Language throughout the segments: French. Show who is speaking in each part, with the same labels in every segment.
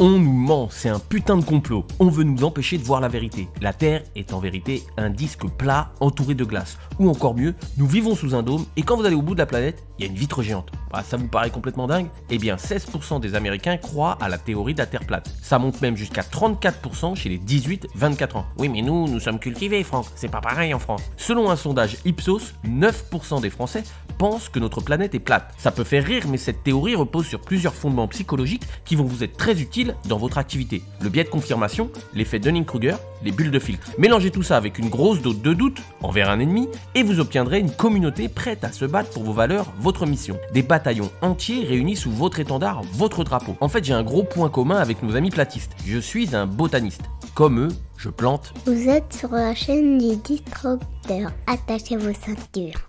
Speaker 1: On nous ment, c'est un putain de complot. On veut nous empêcher de voir la vérité. La Terre est en vérité un disque plat entouré de glace. Ou encore mieux, nous vivons sous un dôme et quand vous allez au bout de la planète, il y a une vitre géante. Bah, ça vous paraît complètement dingue? Eh bien 16% des Américains croient à la théorie de la Terre plate. Ça monte même jusqu'à 34% chez les 18-24 ans. Oui mais nous sommes cultivés Franck, c'est pas pareil en France. Selon un sondage Ipsos, 9% des Français pensent que notre planète est plate. Ça peut faire rire mais cette théorie repose sur plusieurs fondements psychologiques qui vont vous être très utiles dans votre activité. Le biais de confirmation, l'effet Dunning-Kruger, les bulles de filtre. Mélangez tout ça avec une grosse dose de doute envers un ennemi et vous obtiendrez une communauté prête à se battre pour vos valeurs, votre mission. Des bataillons entiers réunis sous votre étendard, votre drapeau. En fait, j'ai un gros point commun avec nos amis platistes. Je suis un botaniste. Comme eux, je plante.
Speaker 2: Vous êtes sur la chaîne du Disrupteur. Attachez vos ceintures.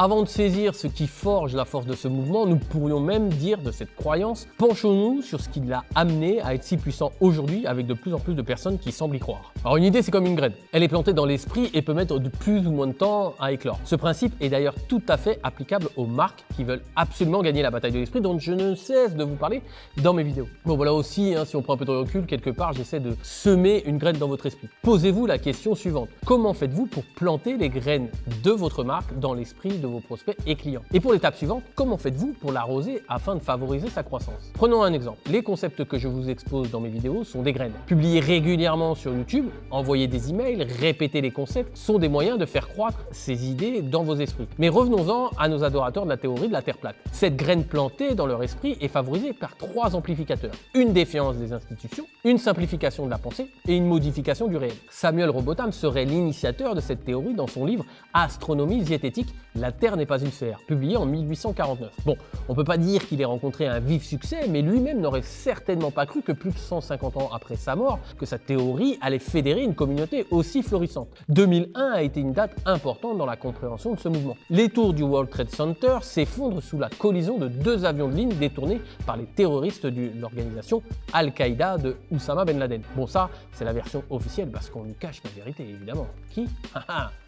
Speaker 3: Avant de saisir ce qui forge la force de ce mouvement, nous pourrions même dire de cette croyance, penchons-nous sur ce qui l'a amené à être si puissant aujourd'hui avec de plus en plus de personnes qui semblent y croire. Alors une idée c'est comme une graine, elle est plantée dans l'esprit et peut mettre de plus ou moins de temps à éclore. Ce principe est d'ailleurs tout à fait applicable aux marques qui veulent absolument gagner la bataille de l'esprit dont je ne cesse de vous parler dans mes vidéos. Bon voilà aussi, si on prend un peu de recul, quelque part j'essaie de semer une graine dans votre esprit. Posez-vous la question suivante, comment faites-vous pour planter les graines de votre marque dans l'esprit de vos prospects et clients? Et pour l'étape suivante, comment faites-vous pour l'arroser afin de favoriser sa croissance? Prenons un exemple. Les concepts que je vous expose dans mes vidéos sont des graines. Publier régulièrement sur YouTube, envoyer des emails, répéter les concepts sont des moyens de faire croître ces idées dans vos esprits. Mais revenons-en à nos adorateurs de la théorie de la Terre plate. Cette graine plantée dans leur esprit est favorisée par trois amplificateurs. Une défiance des institutions, une simplification de la pensée et une modification du réel. Samuel Robotham serait l'initiateur de cette théorie dans son livre Astronomie zététique, la Terre n'est pas une sphère, publié en 1849. Bon, on peut pas dire qu'il ait rencontré un vif succès, mais lui-même n'aurait certainement pas cru que plus de 150 ans après sa mort, que sa théorie allait fédérer une communauté aussi florissante. 2001 a été une date importante dans la compréhension de ce mouvement. Les tours du World Trade Center s'effondrent sous la collision de deux avions de ligne détournés par les terroristes de l'organisation Al-Qaïda de Oussama Ben Laden. Bon ça, c'est la version officielle parce qu'on nous cache la vérité évidemment. Qui?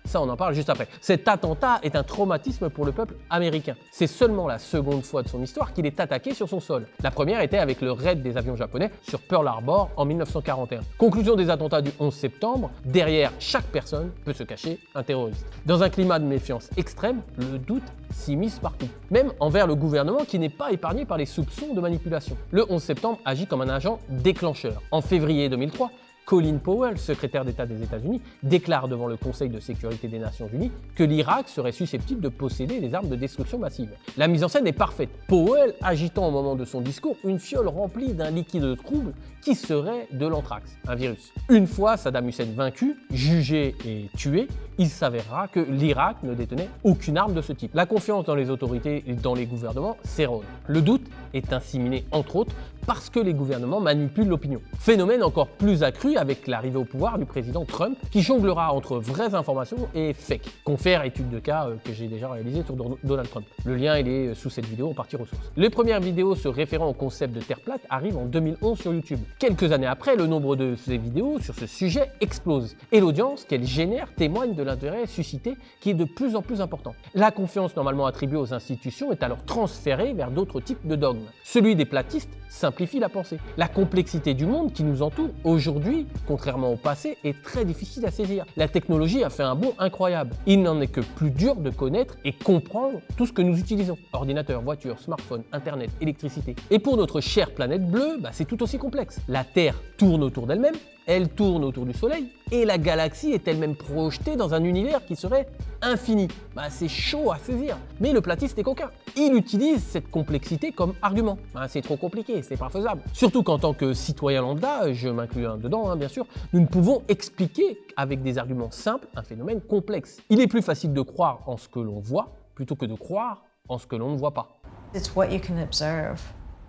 Speaker 3: Ça, on en parle juste après. Cet attentat est un traumatisme pour le peuple américain. C'est seulement la seconde fois de son histoire qu'il est attaqué sur son sol. La première était avec le raid des avions japonais sur Pearl Harbor en 1941. Conclusion des attentats du 11 septembre, derrière chaque personne peut se cacher un terroriste. Dans un climat de méfiance extrême, le doute s'immisce partout. Même envers le gouvernement qui n'est pas épargné par les soupçons de manipulation. Le 11 septembre agit comme un agent déclencheur. En février 2003, Colin Powell, secrétaire d'État des États-Unis, déclare devant le Conseil de sécurité des Nations Unies que l'Irak serait susceptible de posséder des armes de destruction massive. La mise en scène est parfaite. Powell agitant au moment de son discours une fiole remplie d'un liquide trouble qui serait de l'anthrax, un virus. Une fois Saddam Hussein vaincu, jugé et tué, il s'avérera que l'Irak ne détenait aucune arme de ce type. La confiance dans les autorités et dans les gouvernements s'érode. Le doute est ainsi miné entre autres parce que les gouvernements manipulent l'opinion. Phénomène encore plus accru avec l'arrivée au pouvoir du président Trump qui jonglera entre vraies informations et fake. Confère étude de cas que j'ai déjà réalisée sur Donald Trump. Le lien il est sous cette vidéo en partie ressource. Les premières vidéos se référant au concept de Terre plate arrivent en 2011 sur YouTube. Quelques années après, le nombre de ces vidéos sur ce sujet explose et l'audience qu'elles génèrent témoigne de l'intérêt suscité qui est de plus en plus important. La confiance normalement attribuée aux institutions est alors transférée vers d'autres types de dogmes. Celui des platistes simplifie la pensée. La complexité du monde qui nous entoure aujourd'hui, contrairement au passé, est très difficile à saisir. La technologie a fait un bond incroyable. Il n'en est que plus dur de connaître et comprendre tout ce que nous utilisons. Ordinateur, voiture, smartphone, internet, électricité. Et pour notre chère planète bleue, c'est tout aussi complexe. La Terre tourne autour d'elle-même, elle tourne autour du Soleil et la galaxie est elle-même projetée dans un univers qui serait infini. C'est chaud à saisir. Mais le platiste est coquin. Il utilise cette complexité comme argument. C'est trop compliqué, c'est pas faisable. Surtout qu'en tant que citoyen lambda, je m'inclus dedans bien sûr, nous ne pouvons expliquer avec des arguments simples un phénomène complexe. Il est plus facile de croire en ce que l'on voit plutôt que de croire en ce que l'on ne voit pas.
Speaker 4: It's what you can observe.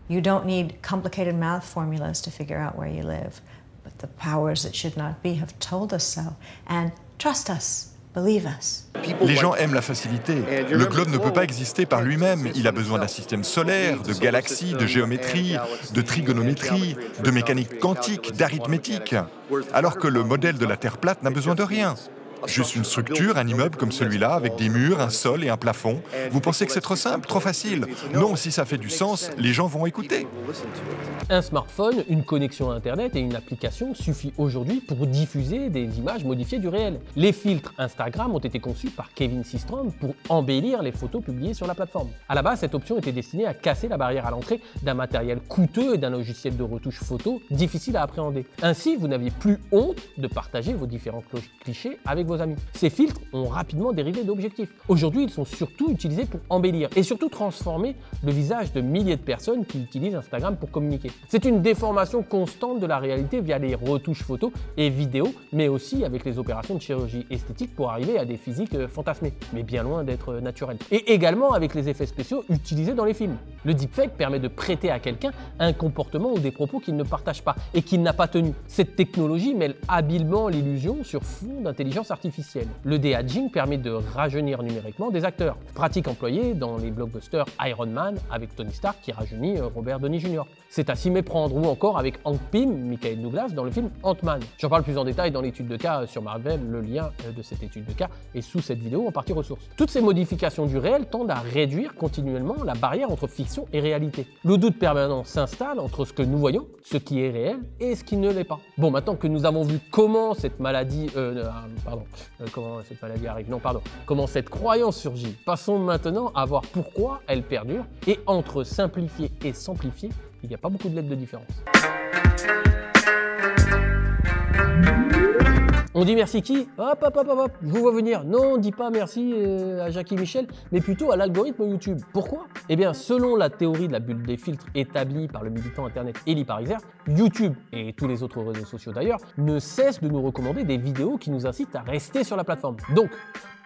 Speaker 4: You don't need complicated math formulas to figure out where you live. But the powers that should not be have told us so. And trust us. Believe us.
Speaker 5: Les gens aiment la facilité. Le globe ne peut pas exister par lui-même. Il a besoin d'un système solaire, de galaxies, de géométrie, de trigonométrie, de mécanique quantique, d'arithmétique. Alors que le modèle de la Terre plate n'a besoin de rien. Juste une structure, un immeuble comme celui-là, avec des murs, un sol et un plafond. Vous pensez que c'est trop simple, trop facile? Non, si ça fait du sens, les gens vont écouter.
Speaker 3: Un smartphone, une connexion à Internet et une application suffit aujourd'hui pour diffuser des images modifiées du réel. Les filtres Instagram ont été conçus par Kevin Systrom pour embellir les photos publiées sur la plateforme. À la base, cette option était destinée à casser la barrière à l'entrée d'un matériel coûteux et d'un logiciel de retouche photo difficile à appréhender. Ainsi, vous n'aviez plus honte de partager vos différents clichés avec vos amis. Ces filtres ont rapidement dérivé d'objectifs. Aujourd'hui, ils sont surtout utilisés pour embellir et surtout transformer le visage de milliers de personnes qui utilisent Instagram pour communiquer. C'est une déformation constante de la réalité via les retouches photos et vidéos, mais aussi avec les opérations de chirurgie esthétique pour arriver à des physiques fantasmées, mais bien loin d'être naturelles. Et également avec les effets spéciaux utilisés dans les films. Le deepfake permet de prêter à quelqu'un un comportement ou des propos qu'il ne partage pas et qu'il n'a pas tenu. Cette technologie mêle habilement l'illusion sur fond d'intelligence artificielle. Le de-aging permet de rajeunir numériquement des acteurs, pratique employée dans les blockbusters Iron Man avec Tony Stark qui rajeunit Robert Downey Jr. C'est à s'y méprendre, ou encore avec Hank Pym, Michael Douglas dans le film Ant-Man. J'en parle plus en détail dans l'étude de cas sur Marvel, le lien de cette étude de cas est sous cette vidéo en partie ressource. Toutes ces modifications du réel tendent à réduire continuellement la barrière entre fiction et réalité. Le doute permanent s'installe entre ce que nous voyons, ce qui est réel, et ce qui ne l'est pas. Bon, maintenant que nous avons vu comment cette maladie comment cette croyance surgit, passons maintenant à voir pourquoi elle perdure, et entre simplifier et s'amplifier, il n'y a pas beaucoup de lettres de différence. On dit merci qui? Hop, je vous vois venir. Non, on dit pas merci à Jackie Michel, mais plutôt à l'algorithme YouTube. Pourquoi? Eh bien, selon la théorie de la bulle des filtres établie par le militant internet Eli Pariser, YouTube, et tous les autres réseaux sociaux d'ailleurs, ne cessent de nous recommander des vidéos qui nous incitent à rester sur la plateforme. Donc,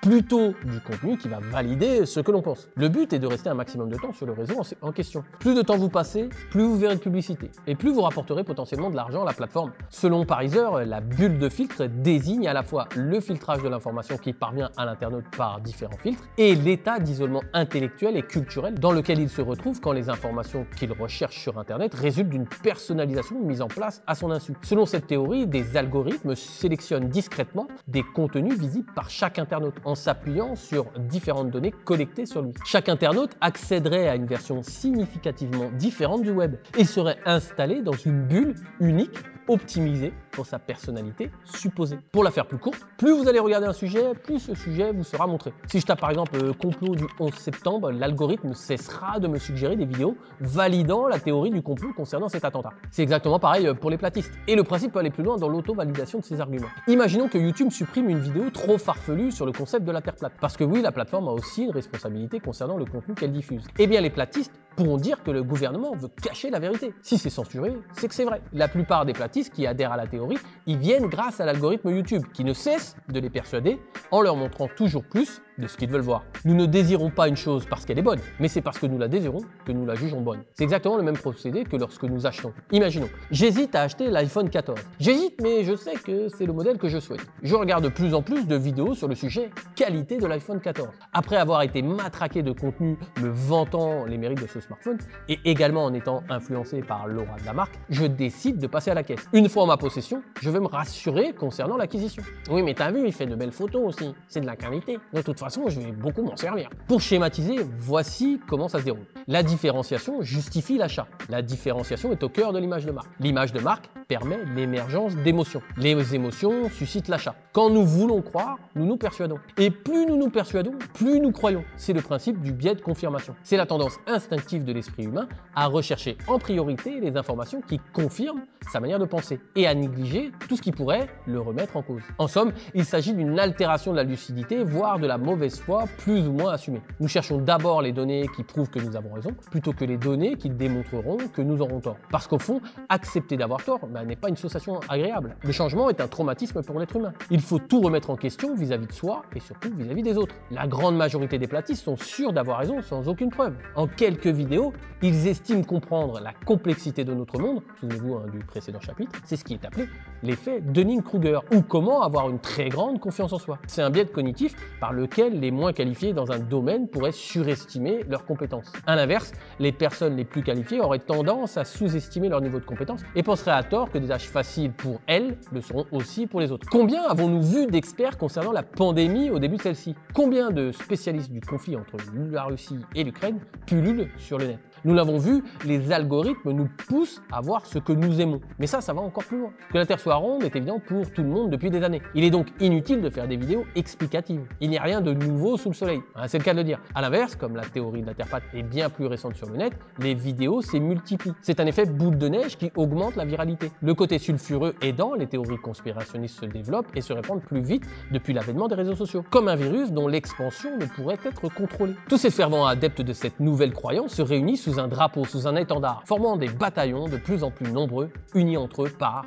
Speaker 3: plutôt du contenu qui va valider ce que l'on pense. Le but est de rester un maximum de temps sur le réseau en question. Plus de temps vous passez, plus vous verrez de publicité, et plus vous rapporterez potentiellement de l'argent à la plateforme. Selon Pariser, la bulle de filtre désigne à la fois le filtrage de l'information qui parvient à l'internaute par différents filtres, et l'état d'isolement intellectuel et culturel dans lequel il se retrouve quand les informations qu'il recherche sur Internet résultent d'une personnalisation mise en place à son insu. Selon cette théorie, des algorithmes sélectionnent discrètement des contenus visibles par chaque internaute, en s'appuyant sur différentes données collectées sur lui. Chaque internaute accéderait à une version significativement différente du web et serait installé dans une bulle unique optimisé pour sa personnalité supposée. Pour la faire plus courte, plus vous allez regarder un sujet, plus ce sujet vous sera montré. Si je tape par exemple complot du 11 septembre, l'algorithme cessera de me suggérer des vidéos validant la théorie du complot concernant cet attentat. C'est exactement pareil pour les platistes. Et le principe peut aller plus loin dans l'auto-validation de ces arguments. Imaginons que YouTube supprime une vidéo trop farfelue sur le concept de la Terre plate. Parce que oui, la plateforme a aussi une responsabilité concernant le contenu qu'elle diffuse. Eh bien, les platistes pourront dire que le gouvernement veut cacher la vérité. Si c'est censuré, c'est que c'est vrai. La plupart des platistes qui adhèrent à la théorie, ils viennent grâce à l'algorithme YouTube, qui ne cesse de les persuader en leur montrant toujours plus de ce qu'ils veulent voir. Nous ne désirons pas une chose parce qu'elle est bonne, mais c'est parce que nous la désirons que nous la jugeons bonne. C'est exactement le même procédé que lorsque nous achetons. Imaginons, j'hésite à acheter l'iPhone 14. J'hésite, mais je sais que c'est le modèle que je souhaite. Je regarde de plus en plus de vidéos sur le sujet qualité de l'iPhone 14. Après avoir été matraqué de contenu me vantant les mérites de ce smartphone, et également en étant influencé par l'aura de la marque, je décide de passer à la caisse. Une fois en ma possession, je vais me rassurer concernant l'acquisition. Oui, mais t'as vu, il fait de belles photos aussi. C'est de la qualité. De toute façon, je vais beaucoup m'en servir. Pour schématiser, voici comment ça se déroule. La différenciation justifie l'achat. La différenciation est au cœur de l'image de marque. L'image de marque permet l'émergence d'émotions. Les émotions suscitent l'achat. Quand nous voulons croire, nous nous persuadons. Et plus nous nous persuadons, plus nous croyons. C'est le principe du biais de confirmation. C'est la tendance instinctive de l'esprit humain à rechercher en priorité les informations qui confirment sa manière de penser et à négliger tout ce qui pourrait le remettre en cause. En somme, il s'agit d'une altération de la lucidité, voire de la mauvaise foi plus ou moins assumée. Nous cherchons d'abord les données qui prouvent que nous avons raison, plutôt que les données qui démontreront que nous aurons tort. Parce qu'au fond, accepter d'avoir tort n'est pas une sensation agréable. Le changement est un traumatisme pour l'être humain. Il faut tout remettre en question vis-à-vis de soi et surtout vis-à-vis des autres. La grande majorité des platistes sont sûrs d'avoir raison sans aucune preuve. En quelques vidéos, Ils estiment comprendre la complexité de notre monde, souvenez-vous du précédent chapitre, c'est ce qui est appelé l'effet Dunning-Kruger, ou comment avoir une très grande confiance en soi. C'est un biais cognitif par lequel les moins qualifiés dans un domaine pourraient surestimer leurs compétences. À l'inverse, les personnes les plus qualifiées auraient tendance à sous-estimer leur niveau de compétence et penseraient à tort que des tâches faciles pour elles le seront aussi pour les autres. Combien avons-nous vu d'experts concernant la pandémie au début de celle-ci? Combien de spécialistes du conflit entre la Russie et l'Ukraine pullulent sur le net? Nous l'avons vu, les algorithmes nous poussent à voir ce que nous aimons. Mais ça va encore plus loin. Que la Terre soit ronde est évident pour tout le monde depuis des années. Il est donc inutile de faire des vidéos explicatives. Il n'y a rien de nouveau sous le soleil. C'est le cas de le dire. A l'inverse, comme la théorie de la Terre plate est bien plus récente sur le net, les vidéos se multiplient. C'est un effet boule de neige qui augmente la viralité. Le côté sulfureux aidant, les théories conspirationnistes se développent et se répandent plus vite depuis l'avènement des réseaux sociaux. Comme un virus dont l'expansion ne pourrait être contrôlée. Tous ces fervents adeptes de cette nouvelle croyance se réunissent sous un drapeau, sous un étendard, formant des bataillons de plus en plus nombreux, unis entre eux par...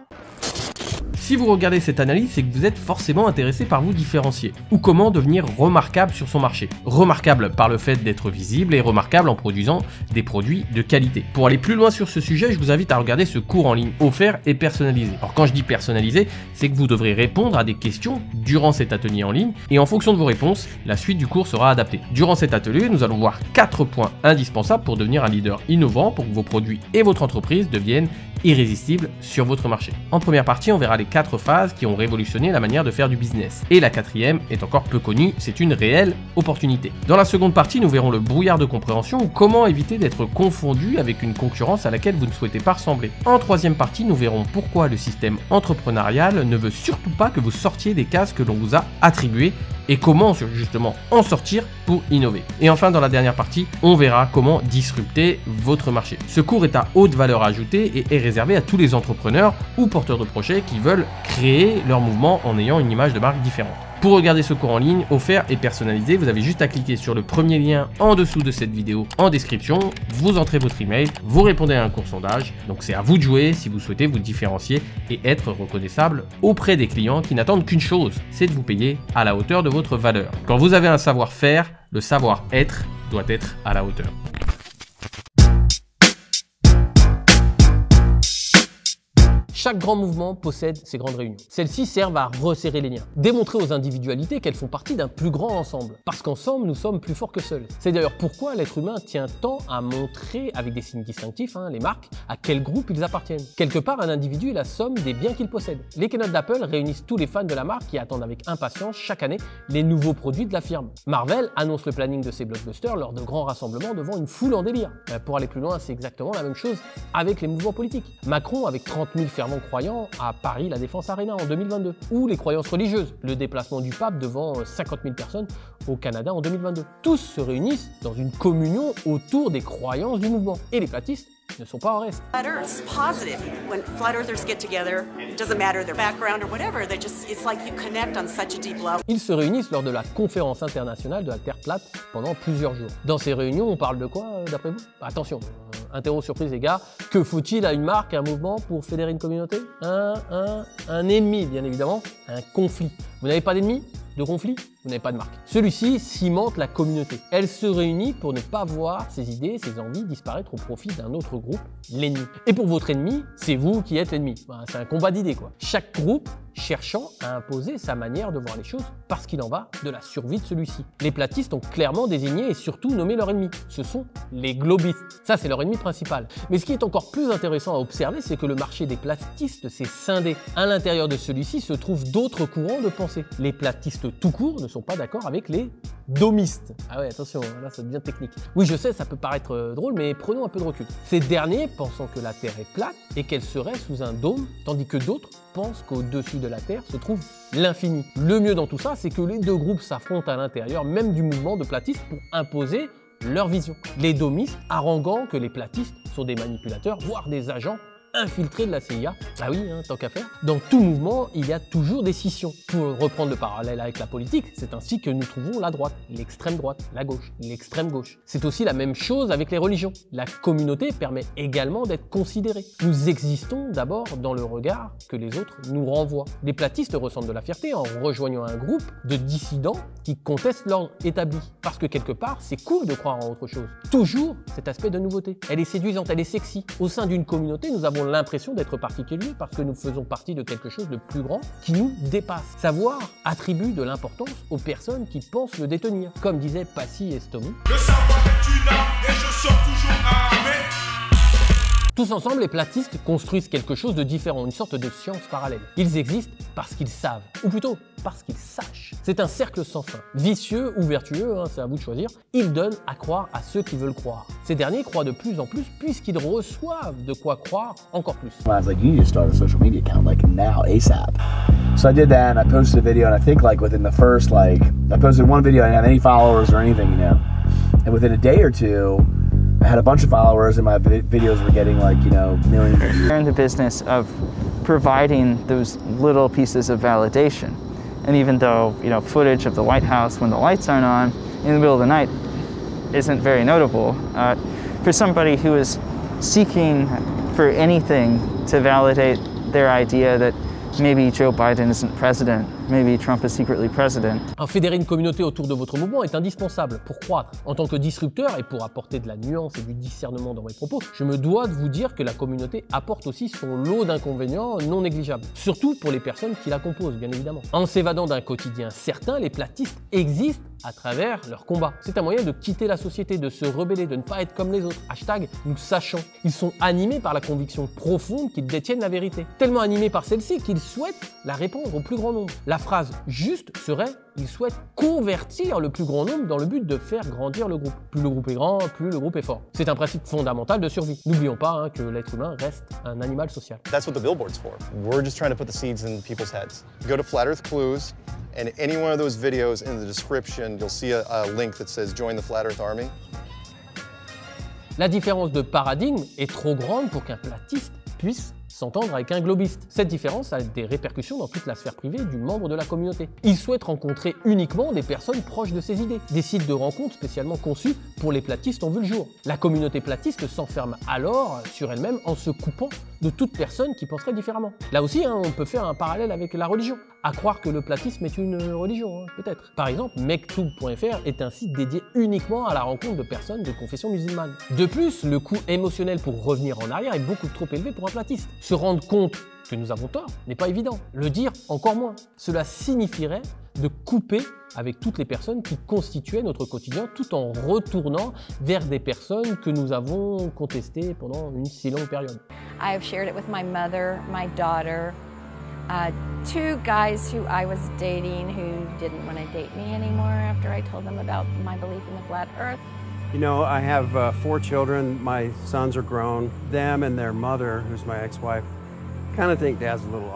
Speaker 1: Si vous regardez cette analyse, c'est que vous êtes forcément intéressé par vous différencier, ou comment devenir remarquable sur son marché. Remarquable par le fait d'être visible et remarquable en produisant des produits de qualité. Pour aller plus loin sur ce sujet, je vous invite à regarder ce cours en ligne offert et personnalisé. Alors quand je dis personnalisé, c'est que vous devrez répondre à des questions durant cet atelier en ligne, et en fonction de vos réponses, la suite du cours sera adaptée. Durant cet atelier, nous allons voir 4 points indispensables pour devenir un leader innovant, pour que vos produits et votre entreprise deviennent irrésistibles sur votre marché. En première partie, on verra les 4 phases qui ont révolutionné la manière de faire du business. Et la 4e est encore peu connue, c'est une réelle opportunité. Dans la seconde partie, nous verrons le brouillard de compréhension ou comment éviter d'être confondu avec une concurrence à laquelle vous ne souhaitez pas ressembler. En 3e partie, nous verrons pourquoi le système entrepreneurial ne veut surtout pas que vous sortiez des cases que l'on vous a attribuées et comment justement en sortir pour innover. Et enfin, dans la dernière partie, on verra comment disrupter votre marché. Ce cours est à haute valeur ajoutée et est réservé à tous les entrepreneurs ou porteurs de projets qui veulent créer leur mouvement en ayant une image de marque différente. Pour regarder ce cours en ligne, offert et personnalisé, vous avez juste à cliquer sur le premier lien en dessous de cette vidéo en description, vous entrez votre email, vous répondez à un court sondage, donc c'est à vous de jouer si vous souhaitez vous différencier et être reconnaissable auprès des clients qui n'attendent qu'une chose, c'est de vous payer à la hauteur de votre valeur. Quand vous avez un savoir-faire, le savoir-être doit être à la hauteur.
Speaker 3: Chaque grand mouvement possède ses grandes réunions. Celles-ci servent à resserrer les liens, démontrer aux individualités qu'elles font partie d'un plus grand ensemble. Parce qu'ensemble, nous sommes plus forts que seuls. C'est d'ailleurs pourquoi l'être humain tient tant à montrer, avec des signes distinctifs, les marques, à quel groupe ils appartiennent. Quelque part, un individu est la somme des biens qu'il possède. Les keynotes d'Apple réunissent tous les fans de la marque qui attendent avec impatience chaque année les nouveaux produits de la firme. Marvel annonce le planning de ses blockbusters lors de grands rassemblements devant une foule en délire. Pour aller plus loin, c'est exactement la même chose avec les mouvements politiques. Macron, avec 30 000 fervents croyants à Paris, la Défense Arena en 2022, ou les croyances religieuses, le déplacement du pape devant 50 000 personnes au Canada en 2022. Tous se réunissent dans une communion autour des croyances du mouvement. Et les platistes ne sont pas en reste.
Speaker 6: Flat Earth's positive. When flat earthers get together, it doesn't matter their background or whatever, it's like you connect on such a deep level.
Speaker 3: Ils se réunissent lors de la conférence internationale de la Terre plate pendant plusieurs jours. Dans ces réunions, on parle de quoi d'après vous? Attention, interro surprise les gars, que faut-il à une marque, à un mouvement pour fédérer une communauté? Un ennemi bien évidemment, un conflit. Vous n'avez pas d'ennemi? De conflit, vous n'avez pas de marque. Celui-ci cimente la communauté. Elle se réunit pour ne pas voir ses idées, ses envies disparaître au profit d'un autre groupe, l'ennemi. Et pour votre ennemi, c'est vous qui êtes l'ennemi. C'est un combat d'idées quoi. Chaque groupe cherchant à imposer sa manière de voir les choses parce qu'il en va de la survie de celui-ci. Les platistes ont clairement désigné et surtout nommé leur ennemi. Ce sont les globistes. Ça, c'est leur ennemi principal. Mais ce qui est encore plus intéressant à observer, c'est que le marché des platistes s'est scindé. À l'intérieur de celui-ci se trouvent d'autres courants de pensée. Les platistes tout court ne sont pas d'accord avec les domistes. Ah ouais, attention, là ça devient technique. Oui, je sais, ça peut paraître drôle, mais prenons un peu de recul. Ces derniers pensant que la Terre est plate et qu'elle serait sous un dôme, tandis que d'autres pensent qu'au-dessus de la Terre se trouve l'infini. Le mieux dans tout ça, c'est que les deux groupes s'affrontent à l'intérieur même du mouvement de platistes pour imposer leur vision. Les domistes haranguant que les platistes sont des manipulateurs, voire des agents infiltrés de la CIA. Ah oui, hein, tant qu'à faire. Dans tout mouvement, il y a toujours des scissions. Pour reprendre le parallèle avec la politique, c'est ainsi que nous trouvons la droite, l'extrême droite, la gauche, l'extrême gauche. C'est aussi la même chose avec les religions. La communauté permet également d'être considérée. Nous existons d'abord dans le regard que les autres nous renvoient. Les platistes ressentent de la fierté en rejoignant un groupe de dissidents qui contestent l'ordre établi. Parce que quelque part, c'est cool de croire en autre chose. Toujours cet aspect de nouveauté. Elle est séduisante, elle est sexy. Au sein d'une communauté, nous avons l'impression d'être particuliers parce que nous faisons partie de quelque chose de plus grand qui nous dépasse. Savoir attribue de l'importance aux personnes qui pensent le détenir. Comme disaient Passy et Stomy.
Speaker 7: Le savoir est une arme et je sors toujours armé.
Speaker 3: Tous ensemble, les platistes construisent quelque chose de différent, une sorte de science parallèle. Ils existent parce qu'ils savent, ou plutôt parce qu'ils sachent. C'est un cercle sans fin, vicieux ou vertueux, hein, c'est à vous de choisir. Ils donnent à croire à ceux qui veulent croire. Ces derniers croient de plus en plus puisqu'ils reçoivent de quoi croire encore plus.
Speaker 8: I was like, you need to start a social media account like now, ASAP. So I did that and I posted a video and I think like within the first I posted one video, I didn't have any followers or anything, you know. And within a day or two, I had a bunch of followers and my videos were getting like, you know, millions of views.
Speaker 9: We're in the business of providing those little pieces of validation. And even though, you know, footage of the White House when the lights aren't on in the middle of the night isn't very notable, for somebody who is seeking for anything to validate their idea that maybe Joe Biden isn't president, maybe Trump is secretly president.
Speaker 3: Fédérer une communauté autour de votre mouvement est indispensable pour croître. En tant que disrupteur et pour apporter de la nuance et du discernement dans mes propos, je me dois de vous dire que la communauté apporte aussi son lot d'inconvénients non négligeables. Surtout pour les personnes qui la composent, bien évidemment. En s'évadant d'un quotidien certain, les platistes existent à travers leur combat. C'est un moyen de quitter la société, de se rebeller, de ne pas être comme les autres. Hashtag nous sachons. Ils sont animés par la conviction profonde qu'ils détiennent la vérité. Tellement animés par celle-ci qu'ils souhaitent la répandre au plus grand nombre. La phrase juste serait « ils souhaitent convertir le plus grand nombre dans le but de faire grandir le groupe ». Plus le groupe est grand, plus le groupe est fort. C'est un principe fondamental de survie. N'oublions pas que l'être humain reste un animal social.
Speaker 10: That's what the billboard's for. We're just trying to put the seeds in people's heads. Go to Flat Earth Clues, and any one of those videos in the description, you'll see a link that says Join the Flat Earth Army.
Speaker 3: La différence de paradigme est trop grande pour qu'un platiste puisse s'entendre avec un globiste. Cette différence a des répercussions dans toute la sphère privée du membre de la communauté. Il souhaite rencontrer uniquement des personnes proches de ses idées. Des sites de rencontres spécialement conçus pour les platistes ont vu le jour. La communauté platiste s'enferme alors sur elle-même en se coupant de toute personne qui penserait différemment. Là aussi, on peut faire un parallèle avec la religion. À croire que le platisme est une religion, peut-être. Par exemple, Mektoub.fr est un site dédié uniquement à la rencontre de personnes de confession musulmane. De plus, le coût émotionnel pour revenir en arrière est beaucoup trop élevé pour un platiste. Se rendre compte que nous avons tort n'est pas évident. Le dire encore moins. Cela signifierait de couper avec toutes les personnes qui constituaient notre quotidien tout en retournant vers des personnes que nous avons contestées pendant une si longue période.
Speaker 11: I have shared it with my mother, my daughter, two guys who I was dating who didn't want to date me anymore after I told them about my belief in the flat earth.
Speaker 12: You know, I have 4 children. My sons are grown. Them and their mother, who's my ex-wife, kind of think Dad's a little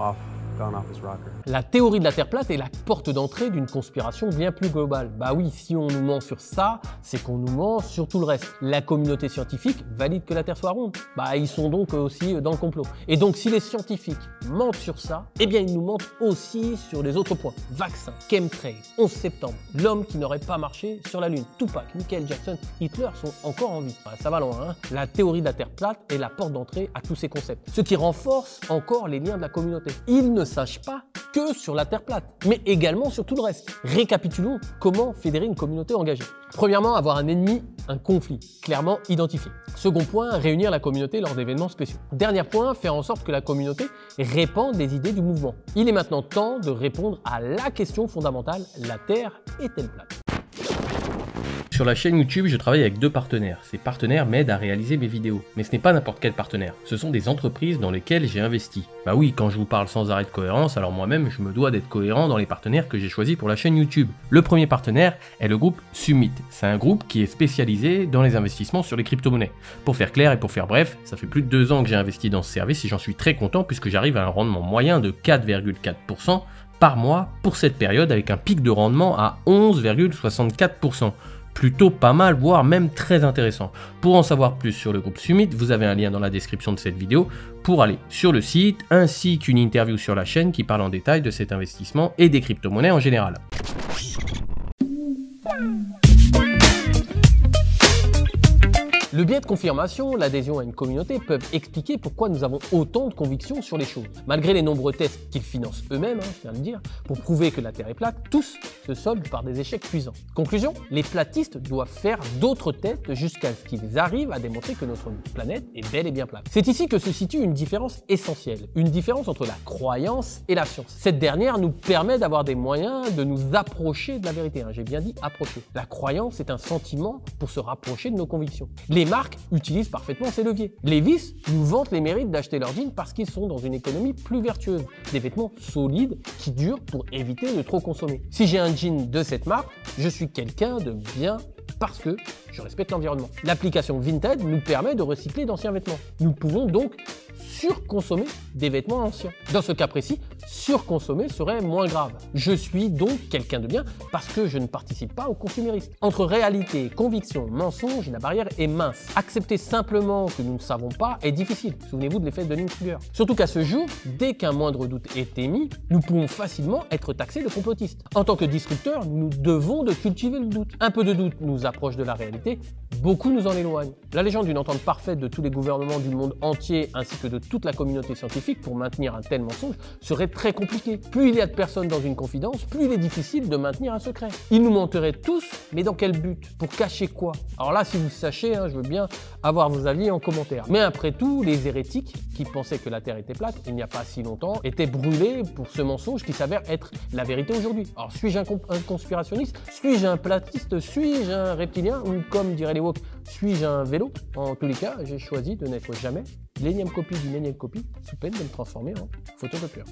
Speaker 12: gone off his rocker.
Speaker 3: La théorie de la Terre plate est la porte d'entrée d'une conspiration bien plus globale. Bah oui, si on nous ment sur ça, c'est qu'on nous ment sur tout le reste. La communauté scientifique valide que la Terre soit ronde. Bah ils sont donc aussi dans le complot. Et donc si les scientifiques mentent sur ça, eh bien ils nous mentent aussi sur les autres points. Vaccins, chemtrails, 11 septembre, l'homme qui n'aurait pas marché sur la Lune, Tupac, Michael Jackson, Hitler sont encore en vie. Bah, ça va loin, hein. La théorie de la Terre plate est la porte d'entrée à tous ces concepts. Ce qui renforce encore les liens de la communauté. Ils ne sachent pas que sur la Terre plate, mais également sur tout le reste. Récapitulons comment fédérer une communauté engagée. Premièrement, avoir un ennemi, un conflit, clairement identifié. Second point, réunir la communauté lors d'événements spéciaux. Dernier point, faire en sorte que la communauté répande les idées du mouvement. Il est maintenant temps de répondre à la question fondamentale, la Terre est-elle plate ?
Speaker 1: Sur la chaîne YouTube, je travaille avec 2 partenaires. Ces partenaires m'aident à réaliser mes vidéos. Mais ce n'est pas n'importe quel partenaire. Ce sont des entreprises dans lesquelles j'ai investi. Bah oui, quand je vous parle sans arrêt de cohérence, alors moi-même, je me dois d'être cohérent dans les partenaires que j'ai choisis pour la chaîne YouTube. Le premier partenaire est le groupe Summit. C'est un groupe qui est spécialisé dans les investissements sur les crypto-monnaies. Pour faire clair et pour faire bref, ça fait plus de 2 ans que j'ai investi dans ce service et j'en suis très content puisque j'arrive à un rendement moyen de 4,4% par mois pour cette période avec un pic de rendement à 11,64%. plutôt pas mal, voire même très intéressant. Pour en savoir plus sur le groupe Summit, vous avez un lien dans la description de cette vidéo pour aller sur le site, ainsi qu'une interview sur la chaîne qui parle en détail de cet investissement et des crypto-monnaies en général. Le biais de confirmation, l'adhésion à une communauté peuvent expliquer pourquoi nous avons autant de convictions sur les choses. Malgré les nombreux tests qu'ils financent eux-mêmes, je viens de le dire, pour prouver que la Terre est plate, tous se soldent par des échecs cuisants. Conclusion, les platistes doivent faire d'autres tests jusqu'à ce qu'ils arrivent à démontrer que notre planète est bel et bien plate. C'est ici que se situe une différence essentielle, une différence entre la croyance et la science. Cette dernière nous permet d'avoir des moyens de nous approcher de la vérité, j'ai bien dit approcher. La croyance est un sentiment pour se rapprocher de nos convictions. Les marques utilisent parfaitement ces leviers. Levi's nous vantent les mérites d'acheter leurs jeans parce qu'ils sont dans une économie plus vertueuse. Des vêtements solides qui durent pour éviter de trop consommer. Si j'ai un jean de cette marque, je suis quelqu'un de bien parce que je respecte l'environnement. L'application Vinted nous permet de recycler d'anciens vêtements. Nous pouvons donc surconsommer des vêtements anciens. Dans ce cas précis, surconsommer serait moins grave. Je suis donc quelqu'un de bien parce que je ne participe pas au consumérisme. Entre réalité, conviction, mensonge, la barrière est mince. Accepter simplement que nous ne savons pas est difficile. Souvenez-vous de l'effet de Dunning-Kruger. Surtout qu'à ce jour, dès qu'un moindre doute est émis, nous pouvons facilement être taxés de complotistes. En tant que disrupteurs, nous devons de cultiver le doute. Un peu de doute nous approche de la réalité, beaucoup nous en éloignent. La légende d'une entente parfaite de tous les gouvernements du monde entier ainsi que de toute la communauté scientifique pour maintenir un tel mensonge serait très compliqué. Plus il y a de personnes dans une confidence, plus il est difficile de maintenir un secret. Ils nous mentiraient tous, mais dans quel but? Pour cacher quoi? Alors là, si vous sachez, je veux bien avoir vos avis en commentaire. Mais après tout, les hérétiques qui pensaient que la Terre était plate il n'y a pas si longtemps étaient brûlés pour ce mensonge qui s'avère être la vérité aujourd'hui. Alors suis-je un conspirationniste? Suis-je un platiste? Suis-je un reptilien? Ou comme diraient les woke, suis-je un vélo? En tous les cas, j'ai choisi de n'être jamais l'énième copie d'une énième copie, sous peine de me transformer en photocopieur.